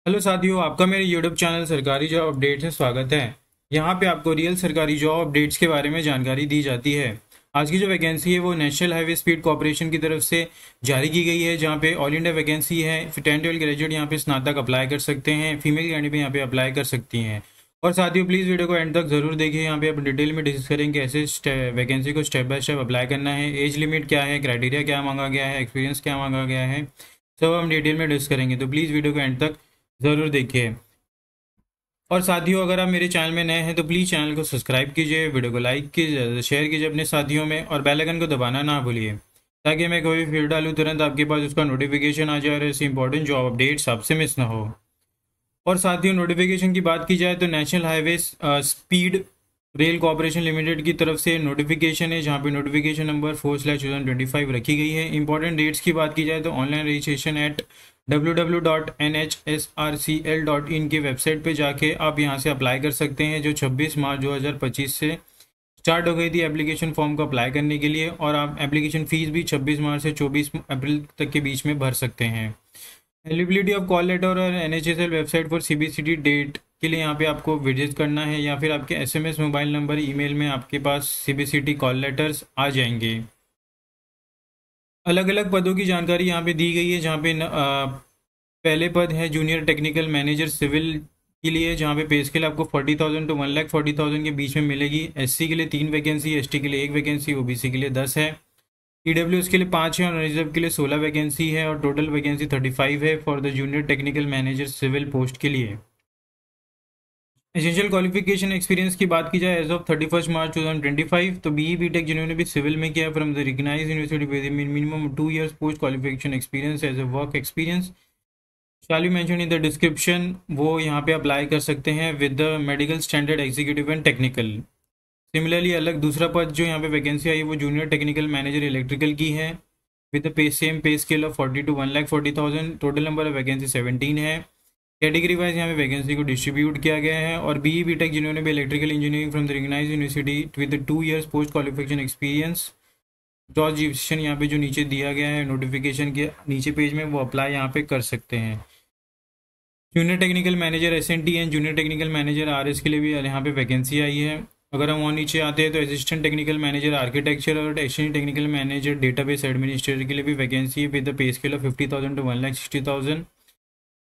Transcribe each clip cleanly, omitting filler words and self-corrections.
Hello साथियों, आपका मेरे यूट्यूब चैनल सरकारी जॉब अपडेट्स में स्वागत है। यहाँ पे आपको रियल सरकारी जॉब अपडेट्स के बारे में जानकारी दी जाती है। आज की जो वैकेंसी है वो नेशनल हाईवे स्पीड कॉर्पोरेशन की तरफ से जारी की गई है, जहाँ पे ऑल इंडिया वैकेंसी है। फिर 10-12 ग्रेजुएट यहाँ पे स्नातक अप्लाई कर सकते हैं, फीमेल कैंडिडेट भी यहाँ पे अप्लाई कर सकती हैं। और साथियों, प्लीज़ वीडियो को एंड तक जरूर देखिए। यहाँ पे आप डिटेल में डिस्कस करेंगे कैसे वैकेंसी को स्टेप बाय स्टेप अप्लाई करना है, एज लिमिट क्या है, क्राइटेरिया क्या मांगा गया है, एक्सपीरियंस क्या मांगा गया है, सब हम डिटेल में डिस्कस करेंगे। तो प्लीज़ वीडियो को एंड तक ज़रूर देखिए। और साथियों, अगर आप मेरे चैनल में नए हैं तो प्लीज़ चैनल को सब्सक्राइब कीजिए, वीडियो को लाइक कीजिए, शेयर कीजिए अपने साथियों में, और बेल आइकन को दबाना ना भूलिए, ताकि मैं कोई भी वीडियो डालूँ तुरंत आपके पास उसका नोटिफिकेशन आ जाए और ऐसी इंपॉर्टेंट जॉब अपडेट्स आपसे मिस ना हो। और साथियों, नोटिफिकेशन की बात की जाए तो national highway speed rail corporation limited की तरफ से नोटिफिकेशन है, जहाँ पे नोटिफिकेशन नंबर 4/2025 रखी गई है। इंपॉर्टेंट डेट्स की बात की जाए तो ऑनलाइन रजिस्ट्रेशन एट www.nhsrcl.in की वेबसाइट पे जाके आप यहाँ से अप्लाई कर सकते हैं, जो 26 मार्च 2025 से स्टार्ट हो गई थी एप्लीकेशन फॉर्म को अप्लाई करने के लिए। और आप एप्लीकेशन फ़ीस भी 26 मार्च से 24 अप्रैल तक के बीच में भर सकते हैं। एलिजिबिलिटी ऑफ कॉल लेटर और एनएचएसएल वेबसाइट फॉर सीबीसीटी डेट के लिए यहाँ पे आपको विजिट करना है, या फिर आपके एसएमएस, मोबाइल नंबर, ईमेल में आपके पास सीबीसीटी कॉल लेटर्स आ जाएंगे। अलग अलग पदों की जानकारी यहाँ पे दी गई है, जहाँ पे पहले पद है जूनियर टेक्निकल मैनेजर सिविल के लिए, जहाँ पे पे स्केल आपको 40,000 to 1,40,000 के बीच में मिलेगी। एससी के लिए 3 वैकेंसी, एसटी के लिए 1 वैकेंसी, ओबीसी के लिए 10 है, ईडब्ल्यूएस के लिए 5 है और रिजर्व के लिए 16 वैकेंसी है, और टोटल वैकेंसी 35 है for the junior technical manager civil post के लिए। एसेंशियल क्वालिफिकेशन एक्सपीरियंस की बात की जाए एज ऑफ 31 मार्च 2025, तो बीई बीटेक जिन्होंने भी सिविल में किया from the recognised university with minimum 2 years post qualification experience as a work experience shall you mention in the description, वो यहाँ पे अप्लाई कर सकते हैं with the medical standard executive and technical. Similarly अलग दूसरा पद जो यहाँ पे वैकेंसी आई है वो जूनियर टेक्निकल मैनेजर इलेक्ट्रिकल की है, विद द सेम पे scale of 40 to 1,40,000। Total number of vacancy 17 है। कैटेगरी वाइज यहाँ पे वैकेंसी को डिस्ट्रीब्यूट किया गया है। और बीई बीटेक जिन्होंने भी electrical engineering from the recognised university with 2 years post qualification experience, job यहाँ पे जो नीचे दिया गया है नोटिफिकेशन के नीचे पेज में, वो अप्लाई यहाँ पे कर सकते हैं। Junior technical manager SNT and junior technical manager RS के लिए भी यहाँ पे वैकेंसी आई है। अगर हम वहाँ नीचे आते हैं तो असिस्टेंट टेक्निकल मैनेजर आर्किटेक्चर और assistant technical manager database administrator के लिए भी वैकेंसी है with the pay scale of 50,000 to 1,60,000।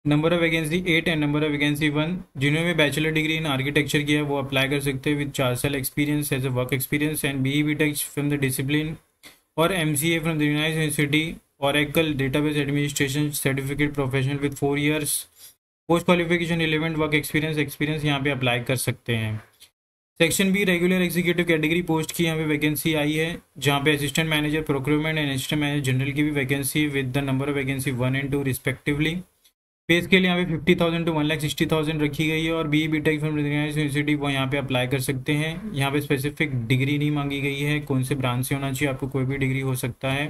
Number of vacancy 8 and number of vacancy 1। जिन्होंने बैचलर डिग्री इन आर्किटेक्चर किया है वो अप्लाई कर सकते हैं विद 4 साल experience as a work experience, and BE BTech from the discipline और MCA from the united university Oracle database administration certificate professional with 4 years post qualification, relevant work experience यहाँ पे अप्लाई कर सकते हैं। Section B regular executive category post की यहाँ पे vacancy आई है, जहाँ पे assistant manager procurement and assistant manager general की भी vacancy with the number of vacancy 1 and 2 respectively. पे स्केल यहाँ पे 50,000 to 1,60,000 रखी गई है, और बीई बीटेक फ्रॉम यूनिवर्सिटी वो यहाँ पे अप्लाई कर सकते हैं। यहाँ पे स्पेसिफिक डिग्री नहीं मांगी गई है, कौन से ब्रांच से होना चाहिए, आपको कोई भी डिग्री हो सकता है।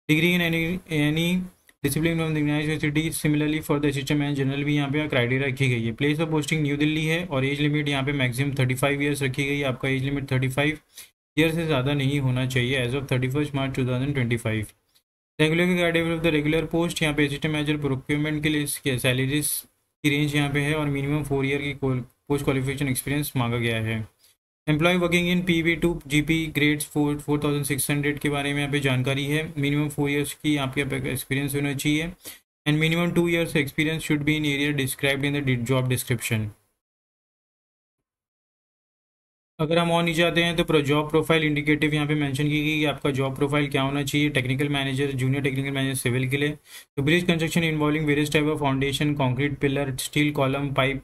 Degree in any discipline from the university. Similarly for the assistant manager general भी यहाँ पे क्राइटेरिया रखी गई है। Place of posting new Delhi है, और एज लिमिट यहाँ पे मैक्सिमम 35 ईयर्स रखी गई है। आपका एज लिमिट 35 ईयर से ज़्यादा नहीं होना चाहिए age of 31 March 2025। Regular category of the regular post, यहाँ पे असिस्टेंट मैनेजर प्रोक्योरमेंट के लिए सैलरीज की रेंज यहाँ पे है, और मिनिमम 4 year की पोस्ट क्वालिफिकेशन एक्सपीरियंस मांगा गया है। Employ working in PB2 GP grades 4,600 के बारे में यहाँ पे जानकारी है। मिनिमम 4 years की आपके एक्सपीरियंस होना चाहिए, and minimum 2 years experience should be in area described in the job description. अगर हम और नीचे आते हैं तो जॉब प्रोफाइल इंडिकेटिव यहाँ पे मेंशन की गई कि आपका जॉब प्रोफाइल क्या होना चाहिए। Technical manager, junior technical manager civil के लिए, तो bridge construction involving various type of foundation, concrete pillar, steel column, pipe,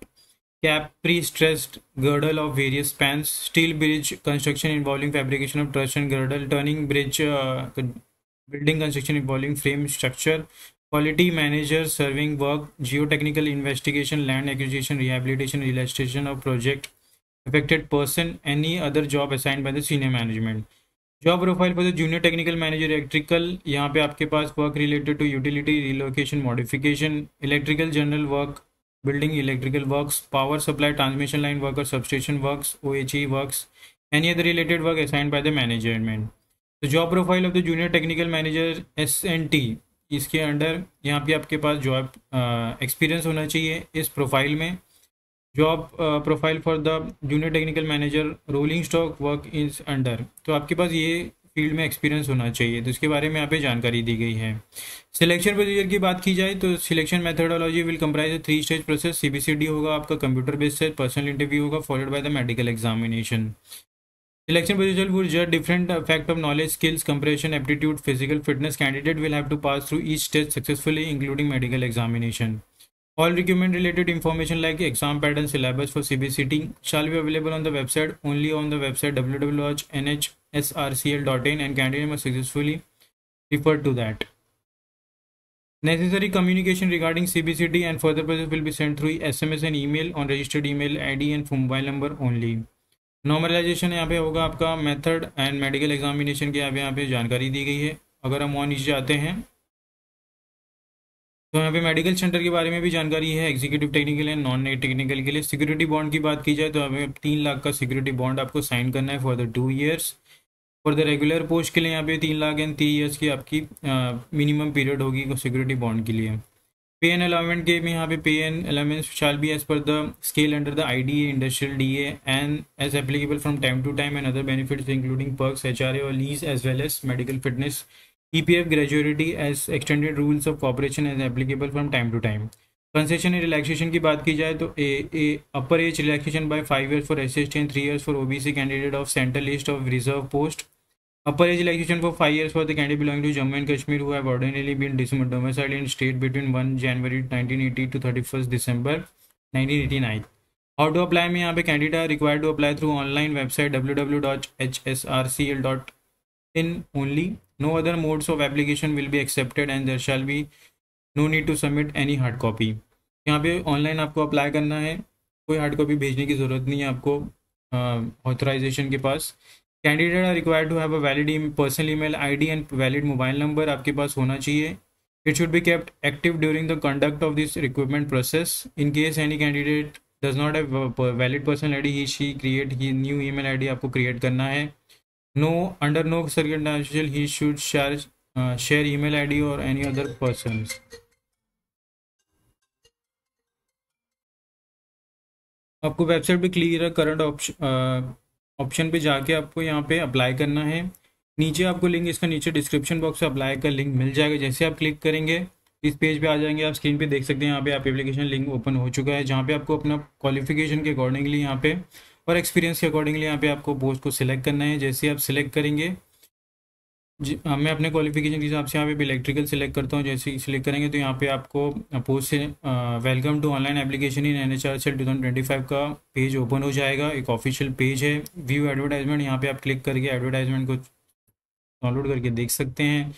cap pre-stressed girdle of various spans, steel bridge construction involving fabrication of truss and girdle, turning bridge building construction involving frame structure, quality manager serving work, geotechnical investigation, land acquisition, rehabilitation, realization of project affected person, any other job assigned by the senior management. Job profile for the junior technical manager electrical, यहाँ पे आपके पास work related to utility relocation modification, electrical general work, building electrical works, power supply transmission line work or substation works, OHE works, any other related work assigned by the management. The job profile of the junior technical manager SNT, इसके under यहाँ पे आपके पास job experience होना चाहिए इस profile में। Job profile for the junior technical manager rolling stock work is under, तो आपके पास ये फील्ड में एक्सपीरियंस होना चाहिए, तो इसके बारे में यहाँ पे जानकारी दी गई है। सिलेक्शन प्रोसीजर की बात की जाए तो selection methodology will comprise 3 stage process. सीबीसीडी होगा आपका, कंप्यूटर बेस्ड है, पर्सनल इंटरव्यू होगा, followed by the medical examination. Selection procedure would judge different fact of knowledge, skills, comprehension, aptitude, physical fitness. Candidate will have to pass through each stage successfully, including medical examination. All requirement related information like exam pattern, syllabus for CBCT shall be available on the website, only on the website www.nhsrcl.in, and candidate must successfully refer to that. Necessary communication regarding CBCT and further process will be sent through SMS and email on registered email ID and mobile number only. Normalisation यहाँ पे होगा आपका method and medical examination की यहाँ पे जानकारी दी गई है। अगर हम और नीचे आते हैं तो यहाँ पे मेडिकल सेंटर के बारे में भी जानकारी है, executive technical and non technical के लिए। सिक्योरिटी बॉन्ड की बात की जाए तो हमें 3 लाख का सिक्योरिटी बॉन्ड आपको साइन करना है for the 2 years. For the regular post के लिए यहाँ पे 3 लाख एंड 3 ईयर्स की आपकी मिनिमम पीरियड होगी सिक्योरिटी बॉन्ड के लिए। पे एंड अलाउमेंट के में यहाँ पे pay and allowances shall be as per the scale under the IDA industrial DA and as applicable from time to time and other benefits including perks, HRA और lease as well as medical fitness, EPF gratuity as extended rules of corporation as applicable from time to time. Concession and relaxation की बात की जाए तो upper age relaxation by 5 years for SC and 3 years for OBC candidate of central list of reserve post. Upper age relaxation for 5 years for the candidate belonging to Jammu and Kashmir who have ordinarily been domiciled in state between 1 January 1980 to 31st December 1989. How to apply में यहाँ पे candidate are required to apply through online website www.hsrcl.in only. No other modes of application will be accepted and there shall be no need to submit any hard copy. यहाँ पे online आपको apply करना है, कोई hard copy भेजने की ज़रूरत नहीं है आपको ऑथराइजेशन के पास। Candidate are required to have a valid personal email ID and valid mobile number आपके पास होना चाहिए। It should be kept active during the conduct of this recruitment process. In case any candidate does not have valid personal ID he she create he new email ID आपको create करना है। No under no circumstances he should share email ID और any other person. आपको website पे clear current option पे जाके आपको यहाँ पे अप्लाई करना है। नीचे आपको लिंक, इसका नीचे डिस्क्रिप्शन बॉक्स से अप्लाई का लिंक मिल जाएगा। जैसे आप क्लिक करेंगे इस पेज पे आ जाएंगे, आप स्क्रीन पे देख सकते हैं यहाँ पे आप एप्लीकेशन लिंक ओपन हो चुका है, जहाँ पे आपको अपना क्वालिफिकेशन के अकॉर्डिंगली यहाँ पे और एक्सपीरियंस के अकॉर्डिंगली यहाँ पे आपको पोस्ट को सिलेक्ट करना है। जैसे आप सिलेक्ट करेंगे मैं अपने क्वालिफिकेशन के हिसाब से यहाँ पे इलेक्ट्रिकल सिलेक्ट करता हूँ। जैसे सिलेक्ट करेंगे तो यहाँ पे आपको पोस्ट से welcome to online application in NHRCL 2025 का पेज ओपन हो जाएगा। एक ऑफिशियल पेज है, व्यू एडवर्टाइजमेंट, यहाँ पे आप क्लिक करके एडवर्टाइजमेंट को डाउनलोड करके देख सकते हैं।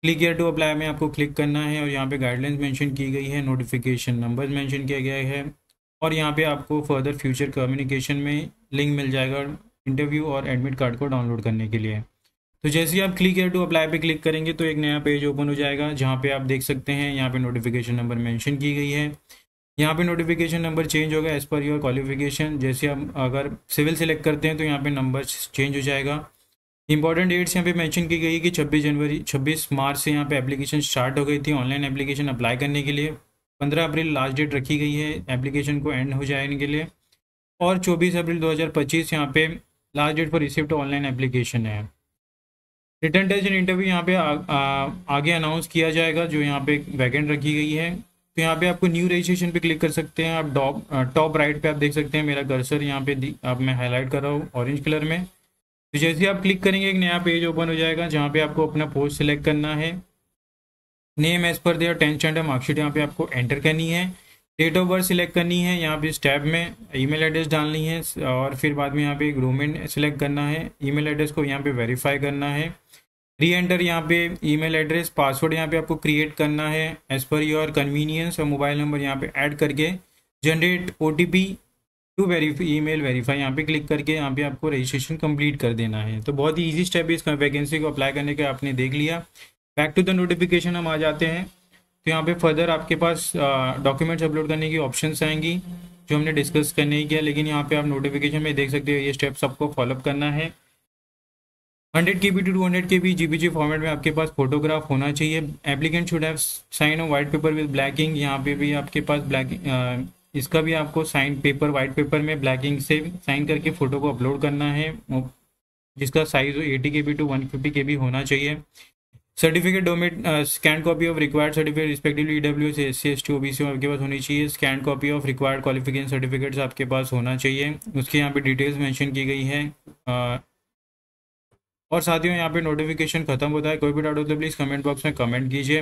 क्लिक हियर टू अप्लाई में आपको क्लिक करना है और यहाँ पे गाइडलाइंस मेंशन की गई है, नोटिफिकेशन नंबर मेंशन किया गया है और यहाँ पे आपको फर्दर फ्यूचर कम्युनिकेशन में लिंक मिल जाएगा इंटरव्यू और एडमिट कार्ड को डाउनलोड करने के लिए। तो जैसे ही आप क्लिक हियर टू अप्लाई पे क्लिक करेंगे तो एक नया पेज ओपन हो जाएगा, जहाँ पे आप देख सकते हैं यहाँ पे नोटिफिकेशन नंबर मेंशन की गई है। यहाँ पे नोटिफिकेशन नंबर चेंज होगा एज पर योर क्वालिफिकेशन। जैसे हम अगर सिविल सेलेक्ट करते हैं तो यहाँ पे नंबर चेंज हो जाएगा। इंपॉर्टेंट डेट्स यहाँ पे मेंशन की गई कि 26 मार्च से यहाँ पे एप्लीकेशन स्टार्ट हो गई थी ऑनलाइन एप्लीकेशन अप्लाई करने के लिए। 15 अप्रैल लास्ट डेट रखी गई है एप्लीकेशन को एंड हो जाने के लिए और 24 अप्रैल 2025 यहाँ पे last date for receipt online application है। रिटर्न टेस्ट एंड इंटरव्यू यहाँ पे आगे अनाउंस किया जाएगा, जो यहाँ पे वैकेंट रखी गई है। तो यहाँ पे आपको न्यू रजिस्ट्रेशन पे क्लिक कर सकते हैं आप। टॉप राइट पे आप देख सकते हैं मेरा कर्सर यहाँ पे अब मैं हाईलाइट कर रहा हूँ ऑरेंज कलर में। तो जैसे ही आप क्लिक करेंगे एक नया पेज ओपन हो जाएगा, जहाँ पे आपको अपना पोस्ट सिलेक्ट करना है। Name as per their 10th standard marksheet यहाँ पे आपको एंटर करनी है। डेट ऑफ बर्थ सिलेक्ट करनी है, यहाँ पे इस टैब में ईमेल एड्रेस डालनी है और फिर बाद में यहाँ पे गवर्नमेंट सिलेक्ट करना है। ईमेल एड्रेस को यहाँ पे वेरीफाई करना है। री एंटर यहाँ पे ईमेल एड्रेस, पासवर्ड यहाँ पे आपको क्रिएट करना है एज पर योर कन्वीनियंस और मोबाइल नंबर यहाँ पे ऐड करके generate OTP to email verify यहाँ पे क्लिक करके यहाँ पे आपको रजिस्ट्रेशन कंप्लीट कर देना है। तो बहुत ही ईजी स्टेप है इस वैकेंसी को अप्लाई करने का, आपने देख लिया। बैक टू द नोटिफिकेशन हम आ जाते हैं। तो यहाँ पे फर्दर आपके पास डॉक्यूमेंट्स अपलोड करने की ऑप्शंस आएंगी जो हमने डिस्कस करने ही किया, लेकिन यहाँ पे आप नोटिफिकेशन में देख सकते हो ये स्टेप्स आपको फॉलोअप करना है। 100 KB to 200 KB GPG format में आपके पास फोटोग्राफ होना चाहिए। Applicant should have sign a white paper with black ink, यहाँ पे भी आपके पास ब्लैक इसका भी आपको साइन पेपर वाइट पेपर में ब्लैकिंग से साइन करके फ़ोटो को अपलोड करना है, जिसका साइज 80 KB to 150 KB होना चाहिए। Certificate Dummit scan copy of required certificate respectively EWS SC ST OBC आपके पास होनी चाहिए। Scan copy of required qualification certificates आपके पास होना चाहिए, उसके यहाँ पे डिटेल्स मेंशन की गई है। और साथियों यहाँ पे नोटिफिकेशन खत्म होता है, कोई भी डाउट हो तो प्लीज़ कमेंट बॉक्स में कमेंट कीजिए,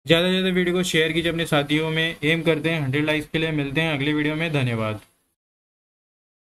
ज़्यादा से ज़्यादा वीडियो को शेयर कीजिए अपने साथियों में। एम करते हैं 100 लाइक्स के लिए। मिलते हैं अगले वीडियो में, धन्यवाद।